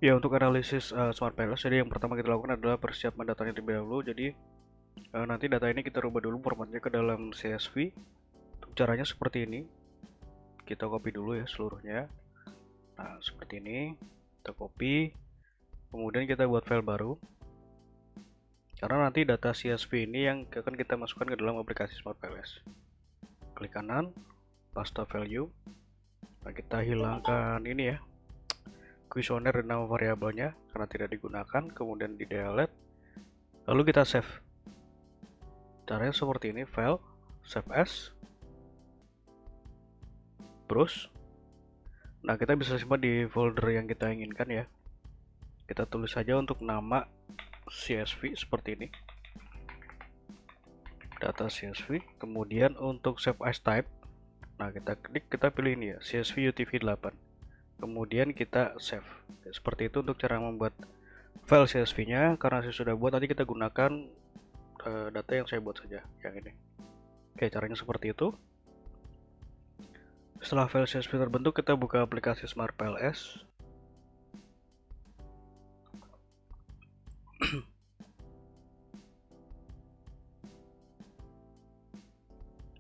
Ya, untuk analisis Smart PLS, jadi yang pertama kita lakukan adalah persiapan datanya terlebih dahulu. Jadi nanti data ini kita rubah dulu formatnya ke dalam CSV. Untuk caranya seperti ini. Kita copy dulu ya seluruhnya. Nah, seperti ini. Kita copy. Kemudian kita buat file baru. Karena nanti data CSV ini yang akan kita masukkan ke dalam aplikasi Smart PLS. Klik kanan, paste value. Nah, kita hilangkan ini ya, kuesioner dan nama variabelnya karena tidak digunakan, kemudian di delete, lalu kita save. Caranya seperti ini, file, save as, browse. Nah, kita bisa simpan di folder yang kita inginkan ya. Kita tulis saja untuk nama CSV seperti ini, data CSV. Kemudian untuk save as type, nah kita klik, kita pilih ini ya, CSV UTF-8. Kemudian kita save. Seperti itu untuk cara membuat file CSV-nya. Karena saya sudah buat, nanti kita gunakan data yang saya buat saja, yang ini. Oke, caranya seperti itu. Setelah file CSV terbentuk, kita buka aplikasi Smart PLS.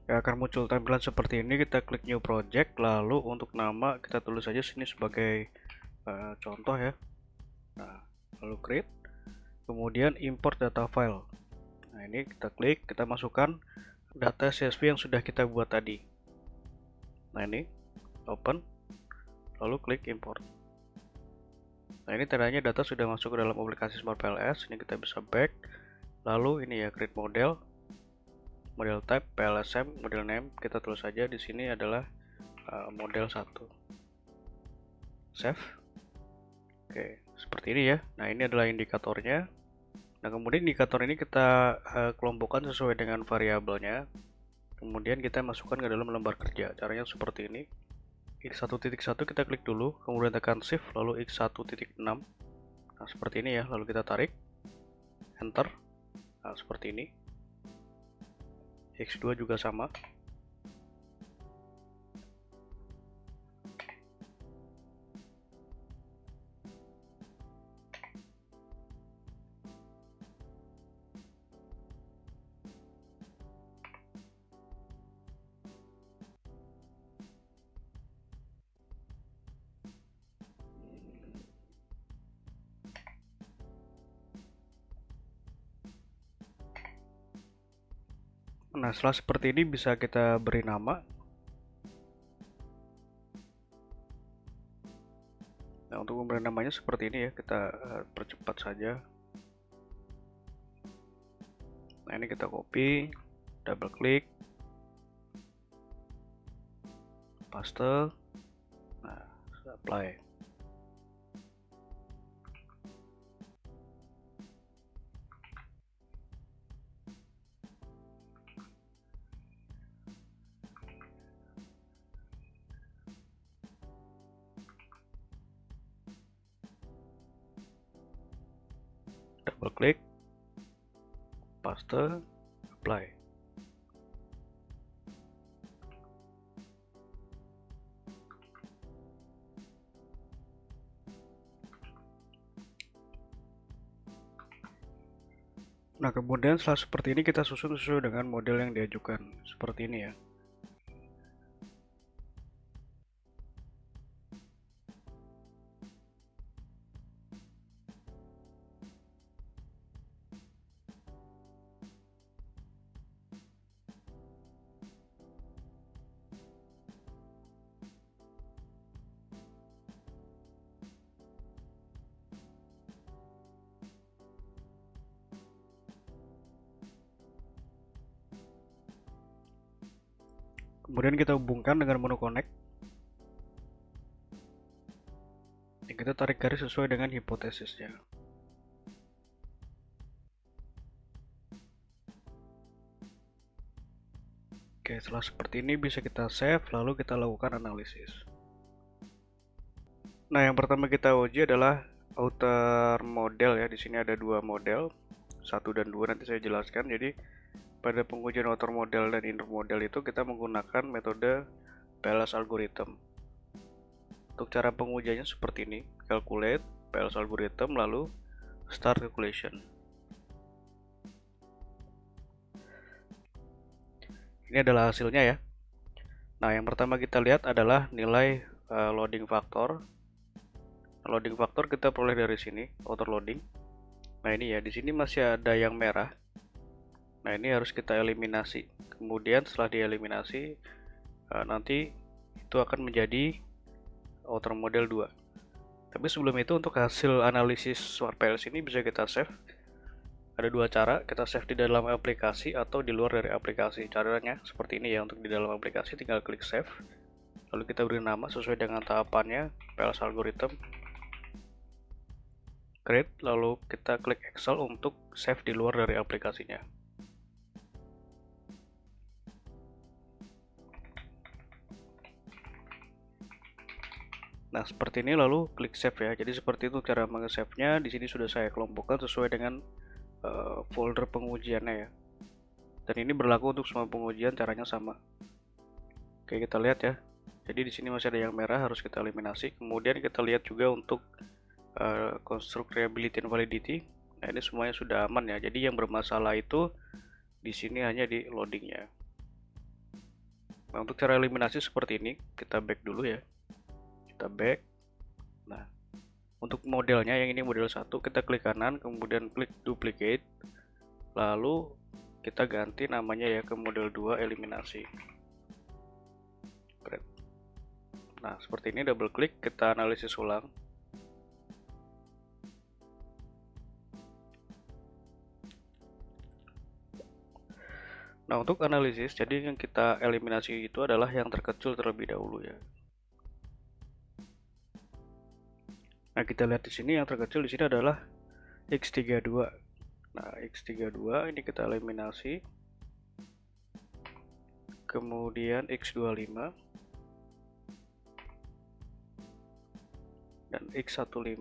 Ya, akan muncul tampilan seperti ini. Kita klik new project, lalu untuk nama kita tulis saja sini sebagai contoh ya. Nah, lalu create, kemudian import data file. Nah, ini kita klik, kita masukkan data CSV yang sudah kita buat tadi. Nah, ini open, lalu klik import. Nah, ini tandanya data sudah masuk ke dalam aplikasi Smart PLS. Ini kita bisa back, lalu ini ya, create model, model type PLSM, model name kita tulis saja di sini adalah model 1. Save. Oke, seperti ini ya. Nah, ini adalah indikatornya. Nah, kemudian indikator ini kita kelompokkan sesuai dengan variabelnya. Kemudian kita masukkan ke dalam lembar kerja. Caranya seperti ini. X1.1 kita klik dulu, kemudian tekan shift, lalu X1.6. Nah, seperti ini ya. Lalu kita tarik, enter. Nah, seperti ini. X2 juga sama. Nah, setelah seperti ini bisa kita beri nama. Nah, untuk memberi namanya seperti ini ya, kita percepat saja. Nah, ini kita copy, double klik, paste, nah, apply. Double klik, paste, apply. Nah, kemudian setelah seperti ini kita susun sesuai dengan model yang diajukan, seperti ini ya. Kemudian kita hubungkan dengan menu connect. Kita tarik garis sesuai dengan hipotesisnya. Oke, setelah seperti ini bisa kita save, lalu kita lakukan analisis. Nah, yang pertama kita uji adalah outer model ya. Di sini ada dua model, 1 dan 2, nanti saya jelaskan. Jadi pada pengujian outer model dan inner model itu kita menggunakan metode PLS algorithm. Untuk cara pengujiannya seperti ini, calculate, PLS algorithm, lalu start calculation. Ini adalah hasilnya ya. Nah, yang pertama kita lihat adalah nilai loading factor. Loading factor kita peroleh dari sini, outer loading. Nah, ini ya, di sini masih ada yang merah. Nah, ini harus kita eliminasi. Kemudian setelah dieliminasi, nanti itu akan menjadi outer model 2. Tapi sebelum itu, untuk hasil analisis SwartPLS ini bisa kita save. Ada dua cara, kita save di dalam aplikasi atau di luar dari aplikasi. Caranya seperti ini ya, untuk di dalam aplikasi tinggal klik save, lalu kita beri nama sesuai dengan tahapannya, PLS algorithm, create, lalu kita klik Excel untuk save di luar dari aplikasinya. Nah, seperti ini, lalu klik save ya. Jadi seperti itu cara menge-save-nya. Di sini sudah saya kelompokkan sesuai dengan folder pengujiannya ya. Dan ini berlaku untuk semua pengujian, caranya sama. Oke, kita lihat ya. Jadi di sini masih ada yang merah, harus kita eliminasi. Kemudian kita lihat juga untuk construct reliability and validity. Nah, ini semuanya sudah aman ya. Jadi yang bermasalah itu di sini hanya di loadingnya. Nah, untuk cara eliminasi seperti ini, kita back dulu ya. Kita back. Nah, untuk modelnya yang ini model 1, kita klik kanan, kemudian klik duplicate, lalu kita ganti namanya ya ke model 2 eliminasi. Nah, seperti ini, double klik, kita analisis ulang. Nah, untuk analisis, jadi yang kita eliminasi itu adalah yang terkecil terlebih dahulu ya. Nah, kita lihat di sini yang terkecil di sini adalah X32. Nah, X32 ini kita eliminasi. Kemudian X25 dan X15.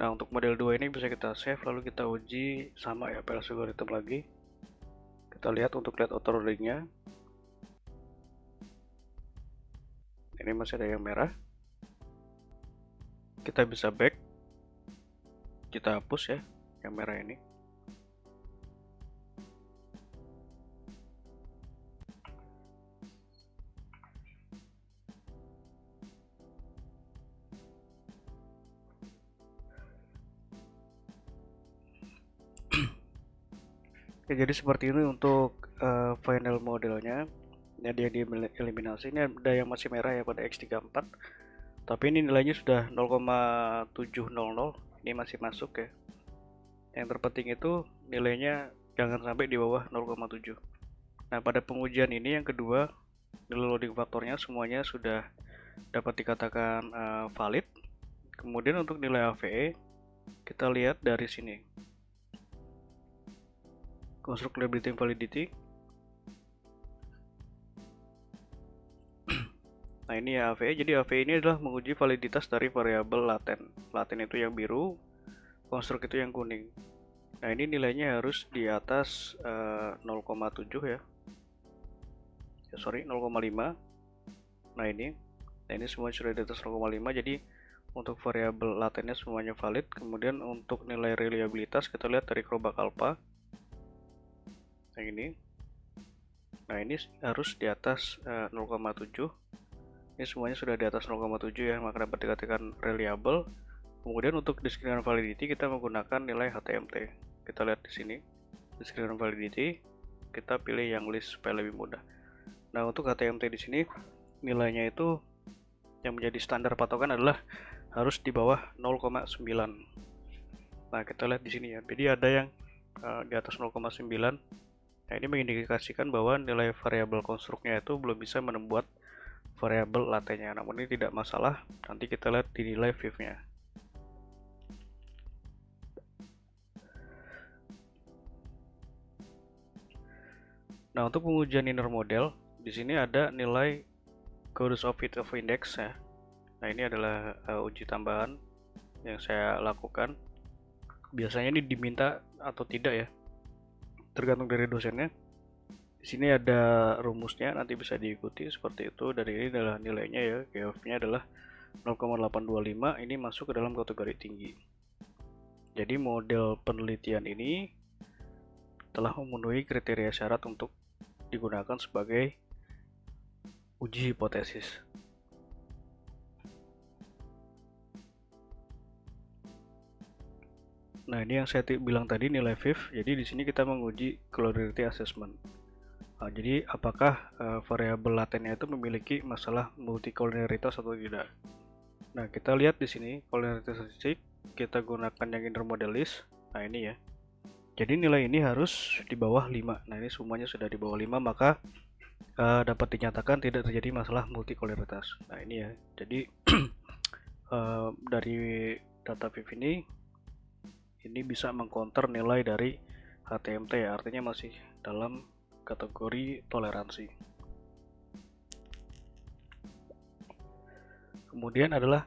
Nah, untuk model 2 ini bisa kita save, lalu kita uji sama ya PLS algorithm lagi. Kita lihat untuk lihat outer loadingnya. Ini masih ada yang merah. Kita bisa back. Kita hapus ya yang merah ini. Ya, jadi seperti ini untuk final modelnya. Jadi yang dieliminasi ini ada yang masih merah ya pada X34, tapi ini nilainya sudah 0,700. Ini masih masuk ya. Yang terpenting itu nilainya jangan sampai di bawah 0,7. Nah, pada pengujian ini yang kedua, nilai loading faktornya semuanya sudah dapat dikatakan valid. Kemudian untuk nilai AVE kita lihat dari sini, construct reliability and validity. Nah, ini ya AVE. Jadi AVE ini adalah menguji validitas dari variabel laten. Laten itu yang biru, construct itu yang kuning. Nah, ini nilainya harus di atas 0,7 ya. Sorry, 0,5. Nah, ini semua sudah di atas 0,5. Jadi untuk variabel latennya semuanya valid. Kemudian untuk nilai reliabilitas kita lihat dari Crobak Alpha. Nah, ini harus di atas 0,7. Ini semuanya sudah di atas 0,7 ya, maka dapat dikatakan reliable. Kemudian untuk discriminant validity kita menggunakan nilai HTMT. Kita lihat di sini discriminant validity, kita pilih yang list supaya lebih mudah. Nah, untuk HTMT di sini nilainya itu yang menjadi standar patokan adalah harus di bawah 0,9. Nah, kita lihat di sini ya. Jadi ada yang di atas 0,9. Nah, ini mengindikasikan bahwa nilai variabel konstruknya itu belum bisa membuat variabel latennya. Namun ini tidak masalah. Nanti kita lihat di nilai viv-nya. Nah, untuk pengujian inner model, di sini ada nilai codes of fit of index ya. Nah, ini adalah uji tambahan yang saya lakukan. Biasanya ini diminta atau tidak ya, tergantung dari dosennya. Di sini ada rumusnya, nanti bisa diikuti seperti itu. Dari ini adalah nilainya ya, GOF-nya adalah 0,825, ini masuk ke dalam kategori tinggi. Jadi model penelitian ini telah memenuhi kriteria syarat untuk digunakan sebagai uji hipotesis. Nah, ini yang saya bilang tadi nilai VIF. Jadi di sini kita menguji collinearity assessment. Nah, jadi apakah variabel latennya itu memiliki masalah multicollinearitas atau tidak? Nah, kita lihat di sini collinearity statistik, kita gunakan yang inner model list. Nah, ini ya. Jadi nilai ini harus di bawah 5. Nah, ini semuanya sudah di bawah 5, maka dapat dinyatakan tidak terjadi masalah multicollinearitas. Nah, ini ya. Jadi dari data VIF ini bisa mengcounter nilai dari HTMT ya, artinya masih dalam kategori toleransi. Kemudian adalah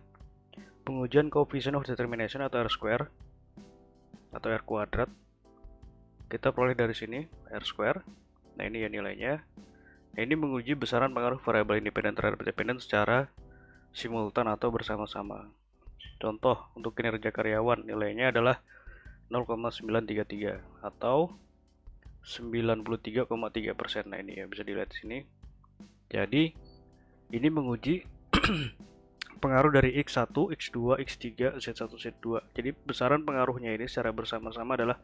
pengujian coefficient of determination atau R-square atau R kuadrat. Kita peroleh dari sini R-square. Nah, ini ya nilainya. Nah, ini menguji besaran pengaruh variabel independen terhadap dependen secara simultan atau bersama-sama. Contoh untuk kinerja karyawan, nilainya adalah 0,933 atau 93,3%. Nah, ini ya bisa dilihat di sini. Jadi ini menguji pengaruh dari X1, X2, X3, Z1, Z2. Jadi besaran pengaruhnya ini secara bersama-sama adalah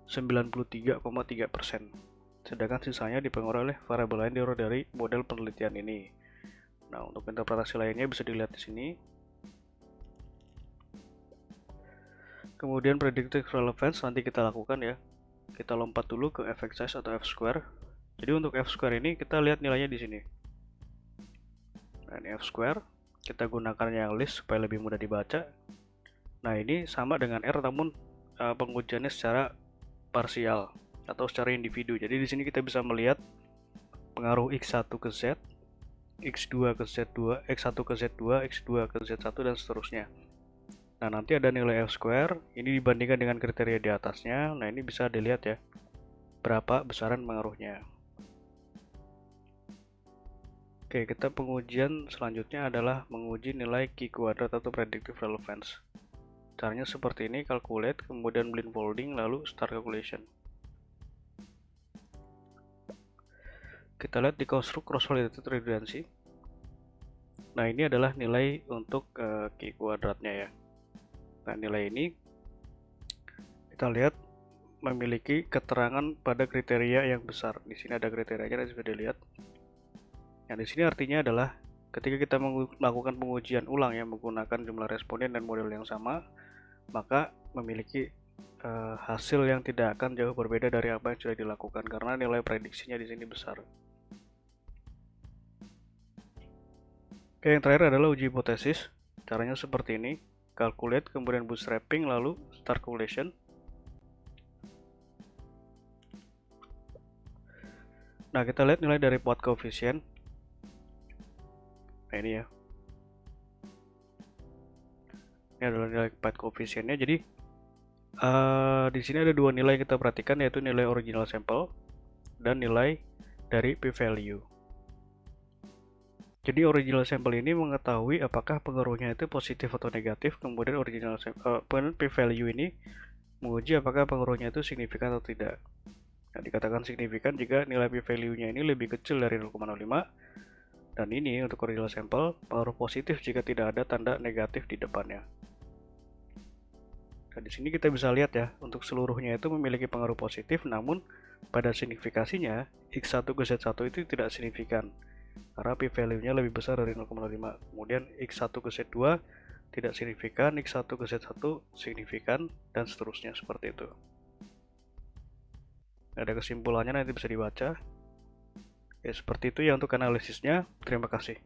93,3%. Sedangkan sisanya dipengaruhi oleh variabel lain dari model penelitian ini. Nah, untuk interpretasi lainnya bisa dilihat di sini. Kemudian predictive relevance nanti kita lakukan ya. Kita lompat dulu ke effect size atau F-square. Jadi untuk F-square ini kita lihat nilainya di sini. Nah, ini F-square. Kita gunakan yang list supaya lebih mudah dibaca. Nah, ini sama dengan R namun pengujiannya secara parsial atau secara individu. Jadi di sini kita bisa melihat pengaruh X1 ke Z, X2 ke Z2, X1 ke Z2, X2 ke Z1 dan seterusnya. Nah, nanti ada nilai F-square, ini dibandingkan dengan kriteria di atasnya. Nah, ini bisa dilihat ya, berapa besaran pengaruhnya. Oke, kita pengujian selanjutnya adalah menguji nilai Q kuadrat atau predictive relevance. Caranya seperti ini, calculate, kemudian blindfolding, lalu start calculation. Kita lihat di konstruk cross-validated redundancy. Nah, ini adalah nilai untuk Q kuadratnya ya. Nah, nilai ini kita lihat memiliki keterangan pada kriteria yang besar. Di sini ada kriterianya, nanti bisa dilihat. Yang di sini artinya adalah ketika kita melakukan pengujian ulang yang menggunakan jumlah responden dan model yang sama, maka memiliki hasil yang tidak akan jauh berbeda dari apa yang sudah dilakukan karena nilai prediksinya di sini besar. Oke, yang terakhir adalah uji hipotesis. Caranya seperti ini. Calculate, kemudian bootstrapping, lalu start calculation. Nah, kita lihat nilai dari Poisson coefficient. Nah, ini ya. Ini adalah nilai Poisson coefficient-nya. Jadi di sini ada dua nilai yang kita perhatikan, yaitu nilai original sample dan nilai dari p-value. Jadi original sample ini mengetahui apakah pengaruhnya itu positif atau negatif, kemudian original p-value ini menguji apakah pengaruhnya itu signifikan atau tidak. Nah, dikatakan signifikan jika nilai p-value-nya ini lebih kecil dari 0,05, dan ini untuk original sample pengaruh positif jika tidak ada tanda negatif di depannya. Nah, di sini kita bisa lihat ya, untuk seluruhnya itu memiliki pengaruh positif, namun pada signifikasinya X1 ke Z1 itu tidak signifikan karena p-value-nya lebih besar dari 0,05. Kemudian X1 ke Z2 tidak signifikan, X1 ke Z1 signifikan, dan seterusnya seperti itu. Ada kesimpulannya nanti bisa dibaca. Ya, seperti itu ya untuk analisisnya. Terima kasih.